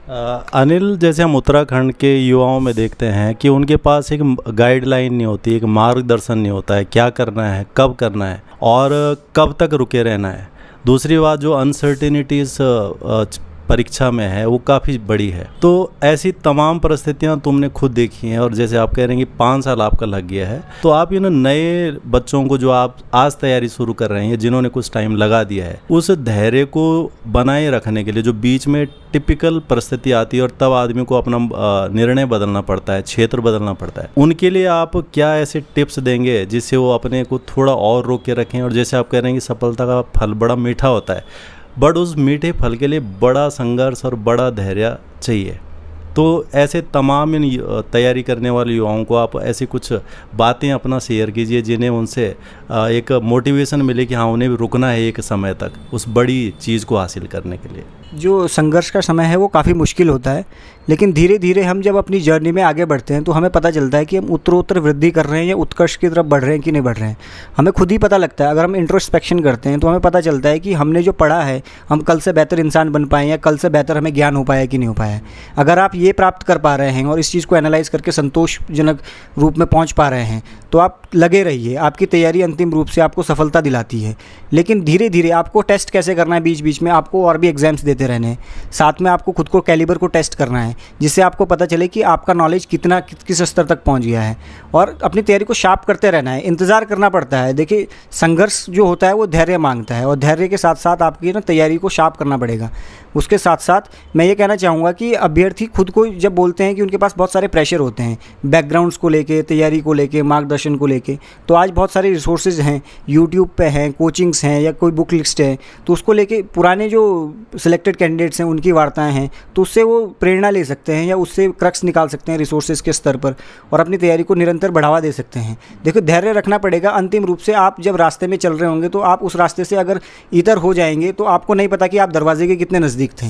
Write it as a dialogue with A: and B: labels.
A: अनिल, जैसे हम उत्तराखंड के युवाओं में देखते हैं कि उनके पास एक गाइडलाइन नहीं होती, एक मार्गदर्शन नहीं होता है, क्या करना है, कब करना है और कब तक रुके रहना है। दूसरी बात, जो अनसर्टेनिटीज परीक्षा में है वो काफ़ी बड़ी है। तो ऐसी तमाम परिस्थितियां तुमने खुद देखी हैं और जैसे आप कह रहे हैं कि 5 साल आपका लग गया है, तो आप नए बच्चों को जो आप आज तैयारी शुरू कर रहे हैं, जिन्होंने कुछ टाइम लगा दिया है, उस धैर्य को बनाए रखने के लिए जो बीच में टिपिकल परिस्थिति आती है और तब आदमी को अपना निर्णय बदलना पड़ता है, क्षेत्र बदलना पड़ता है, उनके लिए आप क्या ऐसे टिप्स देंगे जिससे वो अपने को थोड़ा और रोक के रखें? और जैसे आप कह रहे हैं कि सफलता का फल बड़ा मीठा होता है, बट उस मीठे फल के लिए बड़ा संघर्ष और बड़ा धैर्य चाहिए। तो ऐसे तमाम इन तैयारी करने वाले युवाओं को आप ऐसी कुछ बातें अपना शेयर कीजिए जिन्हें उनसे एक मोटिवेशन मिले कि हाँ, उन्हें भी रुकना है एक समय तक उस बड़ी चीज़ को हासिल करने के लिए।
B: जो संघर्ष का समय है वो काफ़ी मुश्किल होता है, लेकिन धीरे धीरे हम जब अपनी जर्नी में आगे बढ़ते हैं तो हमें पता चलता है कि हम उत्तरोत्तर वृद्धि कर रहे हैं या उत्कर्ष की तरफ बढ़ रहे हैं कि नहीं बढ़ रहे हैं। हमें खुद ही पता लगता है। अगर हम इंट्रोस्पेक्शन करते हैं तो हमें पता चलता है कि हमने जो पढ़ा है, हम कल से बेहतर इंसान बन पाए या कल से बेहतर हमें ज्ञान हो पाया कि नहीं हो पाया है। अगर आप ये प्राप्त कर पा रहे हैं और इस चीज़ को एनालाइज करके संतोषजनक रूप में पहुँच पा रहे हैं तो आप लगे रहिए। आपकी तैयारी अंतिम रूप से आपको सफलता दिलाती है। लेकिन धीरे धीरे आपको टेस्ट कैसे करना है, बीच बीच में आपको और भी एग्जाम्स देते रहने हैं, साथ में आपको खुद को कैलिबर को टेस्ट करना है, जिससे आपको पता चले कि आपका नॉलेज कितना किस स्तर तक पहुंच गया है, और अपनी तैयारी को शार्प करते रहना है। इंतज़ार करना पड़ता है। देखिए, संघर्ष जो होता है वो धैर्य मांगता है और धैर्य के साथ साथ आपकी तैयारी को शार्प करना पड़ेगा। उसके साथ साथ मैं ये कहना चाहूँगा कि अभ्यर्थी खुद को जब बोलते हैं कि उनके पास बहुत सारे प्रेशर होते हैं, बैकग्राउंड्स को लेके, तैयारी को लेके, मार्गदर्शन को लेके, तो आज बहुत सारे रिसोर्सेज हैं, यूट्यूब पे हैं, कोचिंग्स हैं या कोई बुक लिस्ट है, तो उसको लेके पुराने जो सिलेक्टेड कैंडिडेट्स हैं उनकी वार्ताएं हैं, तो उससे वो प्रेरणा ले सकते हैं या उससे क्रक्स निकाल सकते हैं रिसोर्सेज के स्तर पर और अपनी तैयारी को निरंतर बढ़ावा दे सकते हैं। देखो, धैर्य रखना पड़ेगा। अंतिम रूप से आप जब रास्ते में चल रहे होंगे तो आप उस रास्ते से अगर इतर हो जाएंगे तो आपको नहीं पता कि आप दरवाजे के कितने नज़दीक थे।